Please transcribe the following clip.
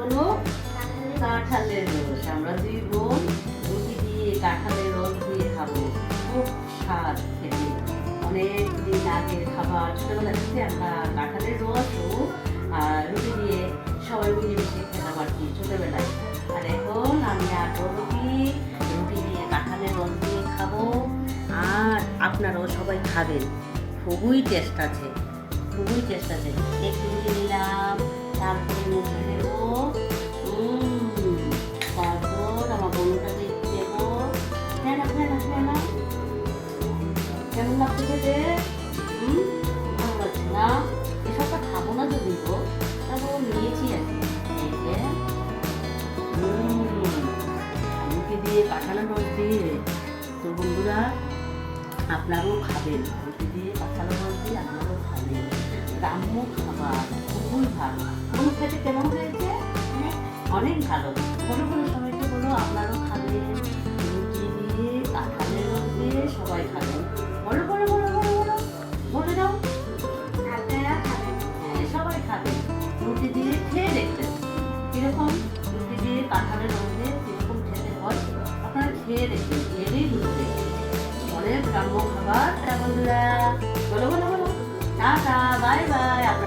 হলো কাঁঠালের রস। আমরা দুই বোন রুটি দিয়ে কাঁঠালের রস দিয়ে খাবো। খুব স্বাদ খেতে, অনেক দিন আগের খাবার। ছোটবেলা থেকে আমরা কাঁঠালের রস ও রুটি দিয়ে সবাই মিলেমিশে খেতাম আর কি ছোটবেলায়। আর এখন আমি আর বড় কি রুটি দিয়ে কাঁঠালের রস দিয়ে খাবো। আর আপনারাও সবাই খাবেন, খুবই টেস্ট আছে, খুবই টেস্ট আছে। একটু রুটি নিলাম, তারপরে মুখে দেবো, তারপর আমার বন্ধুটাকে একটু দেবো। ফেনা ফেনা ফেনা, কেমন লাগছে খেতে? ভালো লাগছে না? এসবটা খাবো না যদিও, তারপর নিয়েছি আর কি। এই যে রুটি দিয়ে কাঁঠালের রস দিয়ে। তো বন্ধুরা, আপনারাও খাবেন, রুটি দিয়ে কাঁঠালের রস দিয়ে আপনারাও খাবেন। গ্রাম্য খাবার খুবই ভালো। কোনো খেতে কেমন হয়েছে? অনেক ভালো। কোনো কোনো সময়কে বলো আপনারাও খাবেন, রুটি দিয়ে কাঁঠালের রস দিয়ে সবাই খাবেন। বলো বলো বলো বলো বলো, বলে দাও। আপনারা খাবেন, হ্যাঁ সবাই খাবেন। রুটি দিয়ে খেয়ে দেখবেন কিরকম, রুটি দিয়ে কাঁঠালের রস দিয়ে কিরকম খেতে হয় আপনারা খেয়ে দেখবেন, খেয়েই বুঝতে অনেক গ্রাম্য খাবার। বন্ধুরা বলো বলো বলো, টাটা, বাই বাই।